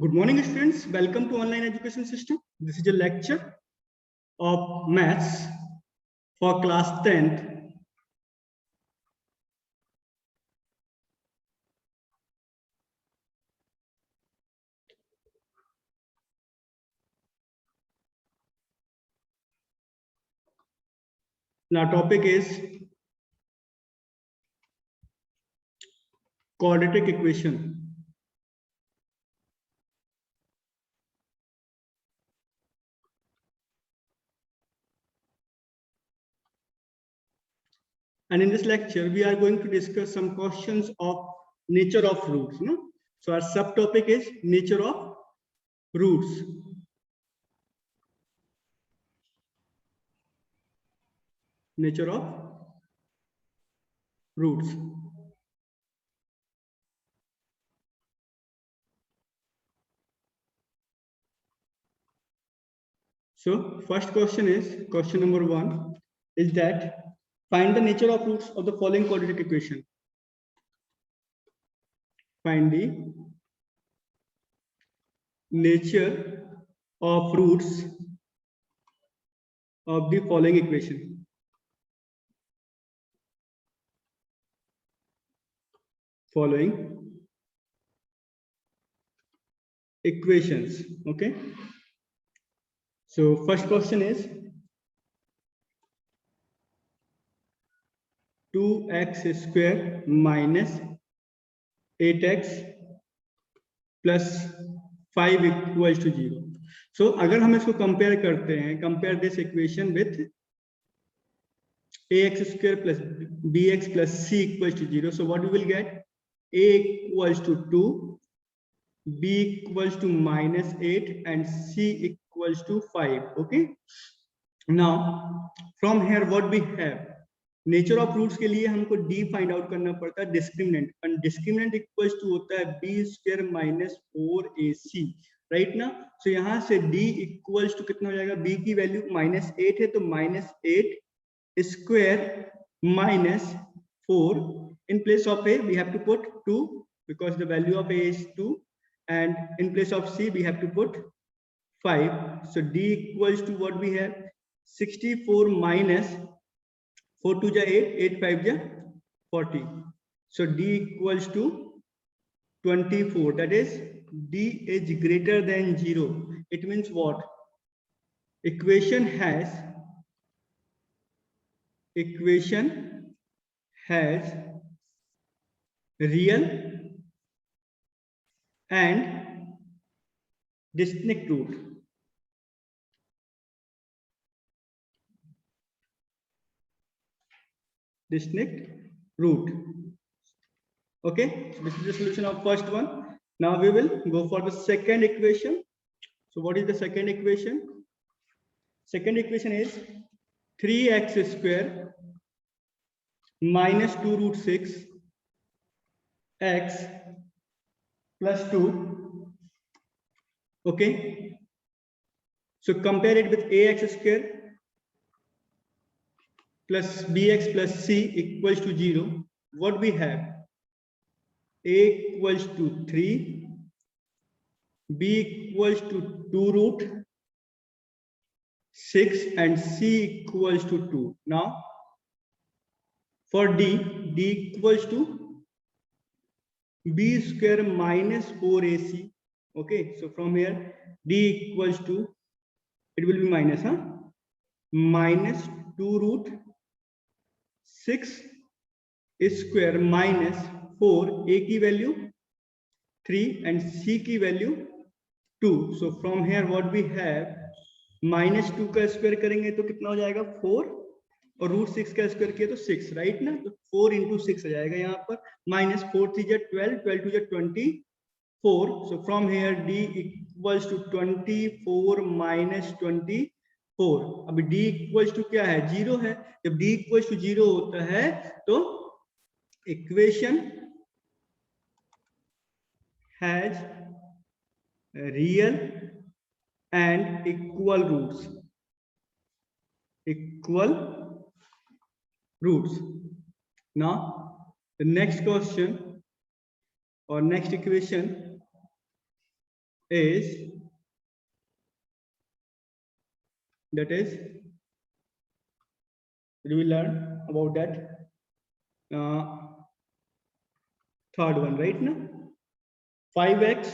Good morning, students. Welcome to online education system. This is a lecture of maths for class 10th. Now, topic is quadratic equation. And in this lecture, we are going to discuss some questions of nature of roots. So our subtopic is nature of roots. Nature of roots. So first question is, question number 1 is that find the nature of roots of the following quadratic equation. Find the nature of roots of the following equation. Following equations. Okay. So first question is 2x square minus 8x plus 5 equals to 0. So अगर हम इसको compare करते हैं, compare this equation with ax square plus bx plus c equals to 0. So what we will get? A equals to 2, b equals to minus 8 and c equals to 5. Okay. Now from here what we have? Nature of roots के लिए हमको d find out करना पड़ता है discriminant, and discriminant equals to होता है B square minus 4ac, right ना. सो यहां से डी इक्वल्स टू कितना हो जाएगा? बी की वैल्यू -8 है तो -8 square minus 4. In place of a we have to put 2 because the value of a is 2, and in place of c we have to put 5. So d equals to what we have 64 minus 4 2 ja 8, 8 5 ja 40. So D equals to 24. That is D is greater than 0. It means what? Equation has real and distinct root. Distinct root. Okay, so this is the solution of first one. Now we will go for the second equation. So what is the second equation? Second equation is 3x square minus 2 root 6 x plus 2. Okay, so compare it with ax square plus bx plus c equals to 0. What we have? A equals to 3, b equals to 2 root 6 and c equals to 2. Now for d equals to b square minus 4ac. Okay, so from here d equals to, it will be minus minus 2 root 6 square minus 4, a की value 3 and c की value 2. So from here what we have, -2 का square करेंगे तो कितना हो जाएगा? 4, और √6 का स्क्वायर किया तो 6, राइट ना. तो 4 into 6 आ जाएगा यहाँ पर. -4 3 ja 12, 12 2 ja 24. So from here d equals to 24 minus 24. अभी d equals to क्या है? 0 है. जब d equals to 0 होता है तो equation has real and equal roots. Now the next question or next equation is, that is, we will learn about that third one right now. 5x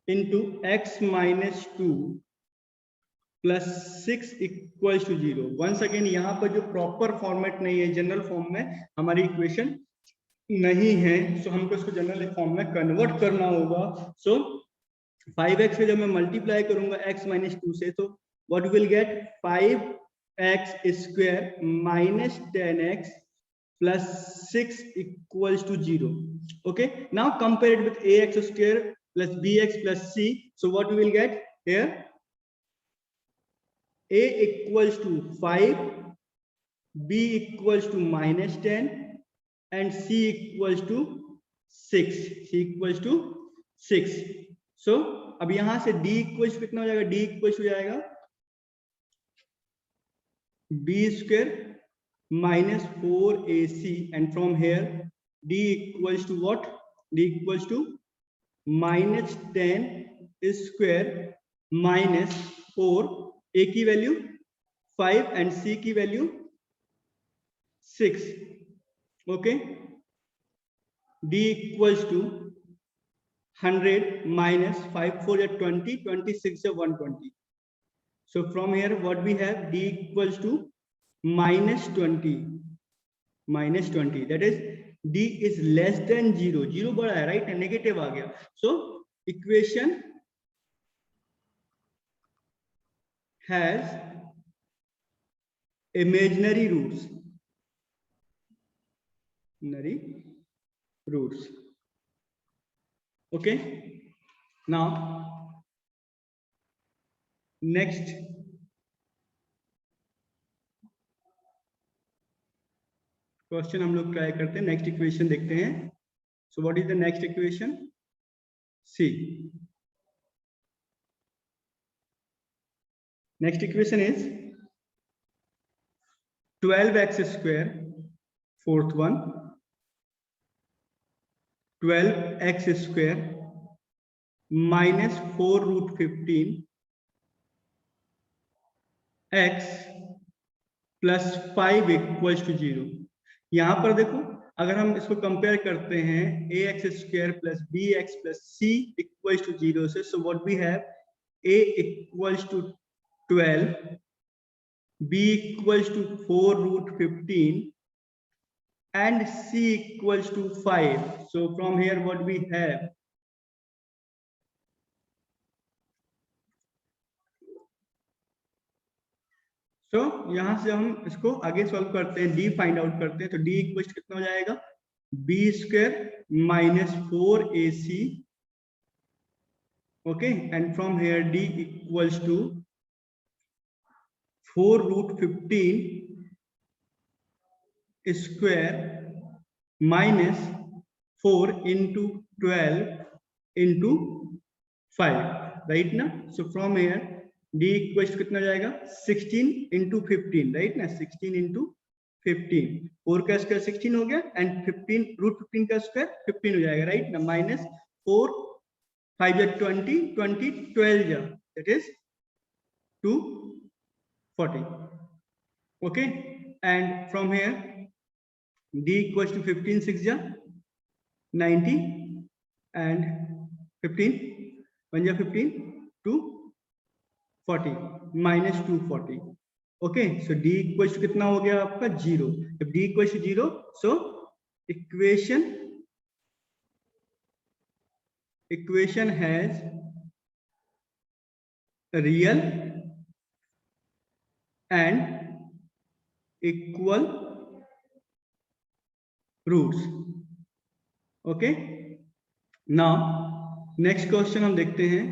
into x minus 2 plus 6 equal to 0। Once again यहाँ पर जो proper format नहीं है, general form में हमारी equation नहीं है, सो हमको इसको जनरल फॉर्म में कन्वर्ट करना होगा। सो 5x से जब मैं मल्टीप्लाई करूंगा x माइनस 2 से, तो what will get 5x square minus 10x plus 6 equals to 0। Okay, now compare it with ax square plus bx plus c। So what will get here, a equals to 5, b equals to minus 10 and c equals to 6, c equals to 6। so अब यहां से d equals कितना हो जाएगा, d equals हो जाएगा b square minus 4ac and from here d equals to what, d equals to minus 10 square minus 4, a की value 5 and c की value 6। Okay, d equals to 100 minus 5 4 या 20, 26 या 120। So from here what we have, d equals to minus 20, that is d is less than 0, 0 बड़ा है right, negative आ गया। So equation has imaginary roots, okay। now next question हम लोग try करते हैं, नेक्स्ट इक्वेशन देखते हैं। So what is the next equation, see next equation is 12x square, fourth one, 12x square minus 4 root 15 x plus 5 equals to 0। यहां पर देखो, अगर हम इसको कंपेयर करते हैं ax square plus bx plus c equals to 0 से, so what we have, a equals to 12, b equals to 4 root 15 and c equals to 5। so from here what we have, so यहां से हम इसको आगे solve करते हैं, d find out करते हैं। तो d इक्वल्स कितना हो जाएगा, b square minus 4ac, okay, and from here d equals to 4 root 15 square minus 4 into 12 into 5, right ना। so from here d equals कितना जाएगा, 16 into 15, right ना, 16 into 15, 4 का स्क्वायर 16 हो गया एंड 15 रूट 15 का स्क्वायर 15 हो जाएगा, राइट ना, माइनस 4 5 या 20 20 12 या, that is 240, okay। and from here d equals to 15 6 ja 90 and 15 1 ja 15 240 minus 240, okay। so d equals to कितना हो गया आपका 0। if d equals to 0, so equation has real and equal roots, okay। now next question हम देखते हैं,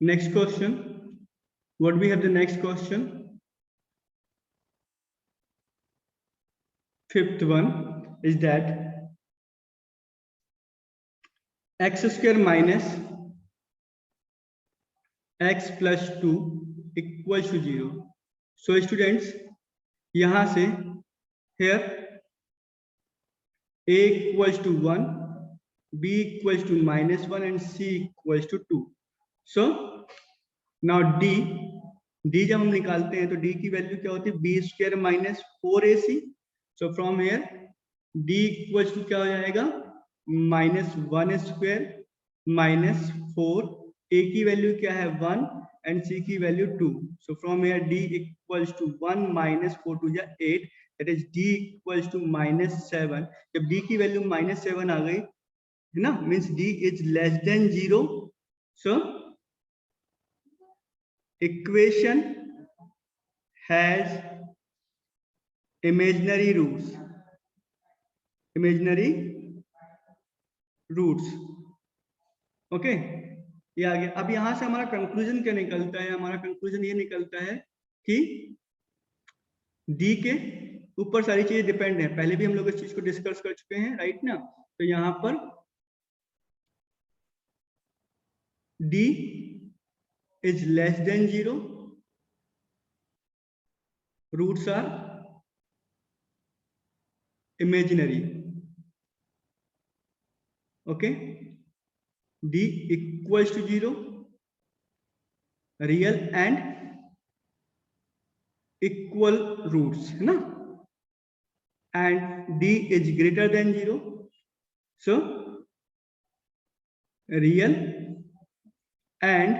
next question, what we have the next question, fifth one is that x square minus x plus 2 equals to 0। so students, यहां से here a equals to 1, b equals to -1 and c equals to 2. So now d जब हम निकालते हैं तो d की value क्या होती है, b square minus 4ac. So from here d equals to क्या हो जाएगा, -1 स्क्वायर माइनस 4, a की वैल्यू क्या है 1 एंड c की value 2. So from here d equals to 1 minus 4 to 8, that is d equals to -7. जब d की value -7 आ गई है ना, means d is less than 0. So equation has imaginary roots. Okay, ये आ गया. अब यहां से हमारा कंक्लूजन क्या निकलता है, हमारा कंक्लूजन ये निकलता है कि डी के ऊपर सारी चीजें डिपेंड है. पहले भी हम लोग इस चीज को डिस्कस कर चुके हैं, राइट ना. तो यहाँ पर d is less than 0, roots are imaginary. Okay, d equals to 0, real and equal roots है ना, and d is greater than 0, so real and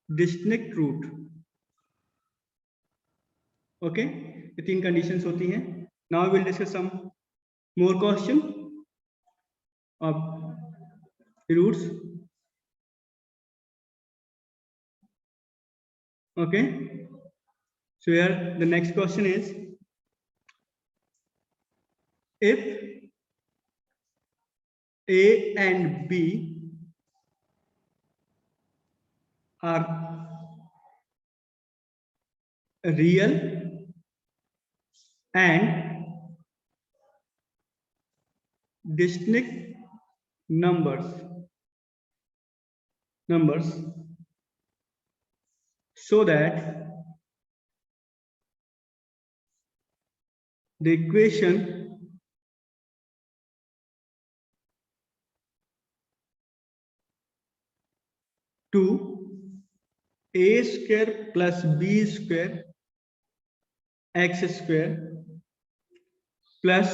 distinct root. Okay, ये 3 कंडीशंस होती हैं. Now will discuss some more question of roots. Okay, so here the next question is, if a and b are real and distinct numbers so that the equation to a square plus b square x square plus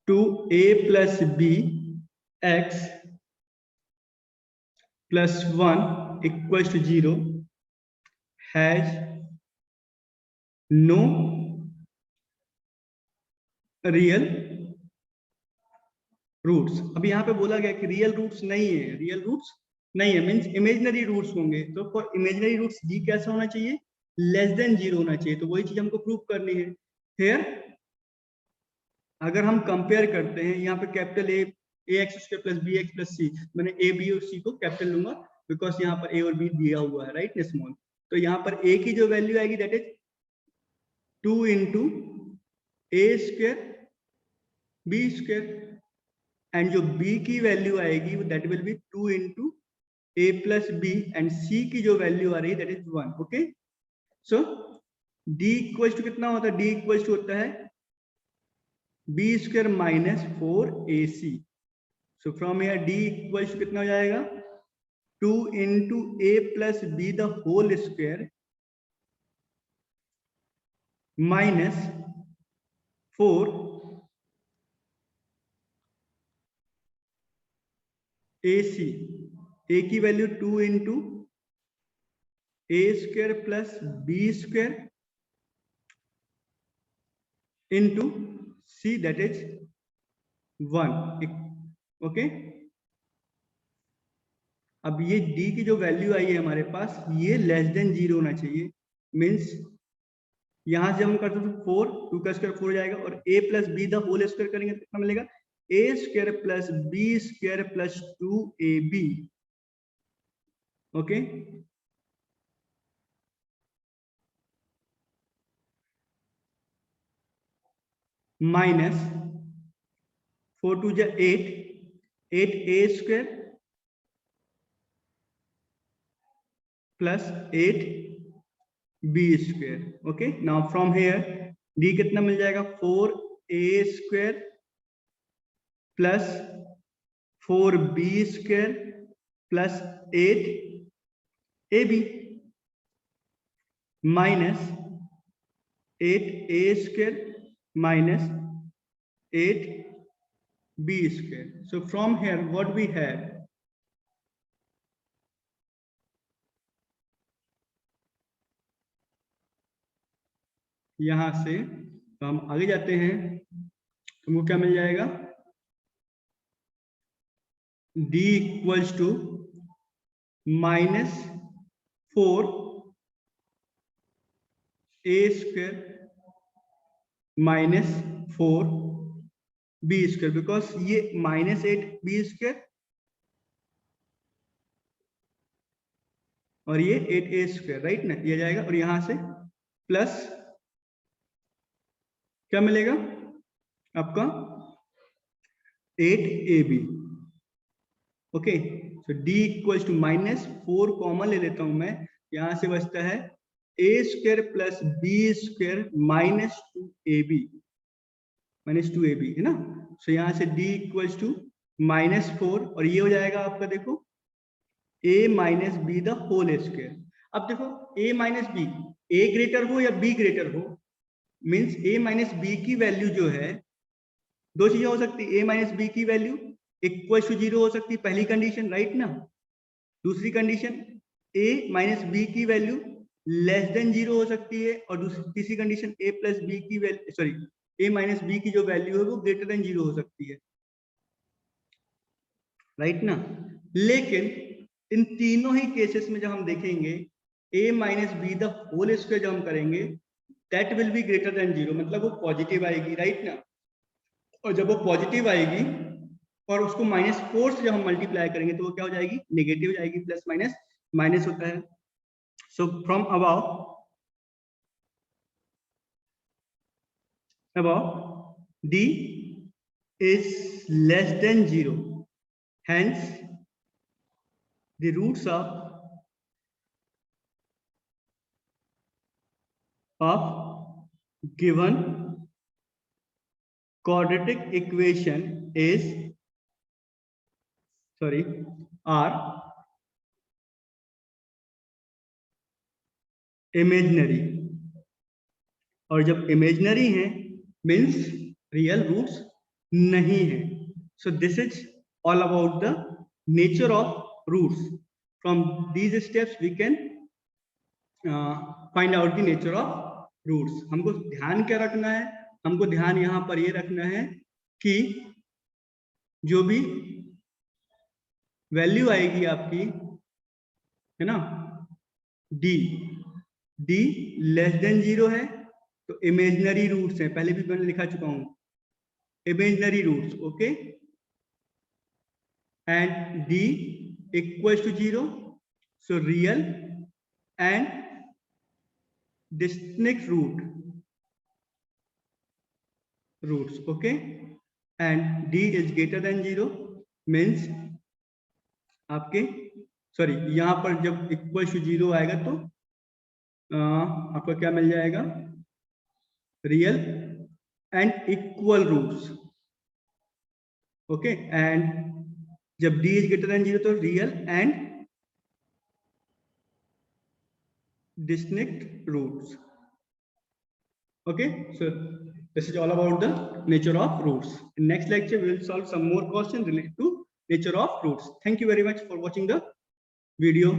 2a plus b x plus 1 equals to 0 has no real roots. अभी यहाँ पे बोला गया कि real roots नहीं है, real roots नहीं है मींस इमेजिनरी रूट्स होंगे. तो फॉर इमेजिनरी रूट्स d कैसा होना चाहिए, लेस देन 0 होना चाहिए. तो वही चीज हमको प्रूव करनी है. हियर अगर हम कंपेयर करते हैं, यहाँ पे capital A X square plus B X plus C, मैंने ए बी और सी को कैपिटल लूंगा बिकॉज यहाँ पर ए और बी दिया हुआ है, राइट, स्मॉल. तो यहाँ पर ए की जो वैल्यू आएगी that is 2 into a square b square, and जो b की वैल्यू आएगी that will be 2 into a plus b, and c की जो वैल्यू आ रही है that is 1. Okay, so d equals to कितना होता है, d इक्वल्स टू होता है b square minus 4ac. So from here d equals to कितना हो जाएगा, 2 into a plus b the whole square minus 4 ac. a की value 2 into a square plus b square into c that is 1. Okay, अब ये d की जो value आई है हमारे पास, ये लेस देन 0 होना चाहिए. मींस यहां से हम करते हैं 4, 2 का स्क्वायर 4 हो जाएगा, और a plus b the whole square करेंगे तो कितना मिलेगा, a square plus b square plus 2ab. Okay, minus 4 two जा 8, 8a square plus 8b square. Okay, now from here d कितना मिल जाएगा, 4 a square plus 4b square plus 8ab minus 8a square minus 8b square. So from here what we have, यहां से तो हम आगे जाते हैं, हमको क्या मिल जाएगा, d equals to minus 4 a square minus 4 b square, because ये माइनस 8 b स्क्वायर और ये 8a स्क्वायर, राइट ना, ये जाएगा और यहां से प्लस क्या मिलेगा आपका 8ab. Okay, so d equals to minus 4 common ले लेता हूं मैं, यहां से बचता है a square plus b square minus 2ab है ना. सो यहां से d इक्वल्स टू माइनस 4 और ये हो जाएगा आपका, देखो a minus b the whole square. अब देखो a minus b, a greater हो या b ग्रेटर हो, मीन्स a माइनस बी की वैल्यू जो है, दो चीजें हो सकती है, a माइनस बी की वैल्यू इक्वल टू 0 हो सकती है, पहली कंडीशन, राइट ना. दूसरी कंडीशन a माइनस बी की वैल्यू लेस देन 0 हो सकती है, और दूसरी तीसरी कंडीशन a प्लस बी की value, sorry, a minus b की जो वैल्यू है वो ग्रेटर देन 0 हो सकती है, राइट ना. लेकिन इन तीनों ही केसेस में जब हम देखेंगे a minus b the whole square जब हम करेंगे, that will be greater than 0, मतलब वो पॉजिटिव आएगी, राइट ना. और जब वो पॉजिटिव आएगी और उसको माइनस 4 से जब हम मल्टीप्लाई करेंगे तो वो क्या हो जाएगी, नेगेटिव हो जाएगी. प्लस माइनस माइनस होता है. So from above d is less than 0, hence the roots of given quadratic equation are imaginary, और जब imaginary है मीन्स रियल रूट्स नहीं है. So this is all about the nature of roots. From these steps we can find out the nature of roots. हमको ध्यान क्या रखना है, हमको ध्यान यहाँ पर ये रखना है कि जो भी वैल्यू आएगी आपकी, है ना, d लेस देन 0 है तो इमेजिनरी रूट्स है, पहले भी मैंने लिखा चुका हूं, imaginary roots. Okay, and d equals to 0, so real and distinct roots. Okay, and d is greater than 0 means आपके, सॉरी, यहां पर जब इक्वल टू 0 आएगा तो आपका क्या मिल जाएगा, real and equal roots. Okay, and जब d इज ग्रेटर देन 0 तो real and distinct roots. Okay, so this is all about the nature of roots. In next lecture we will solve some more questions related to nature of roots. Thank you very much for watching the video.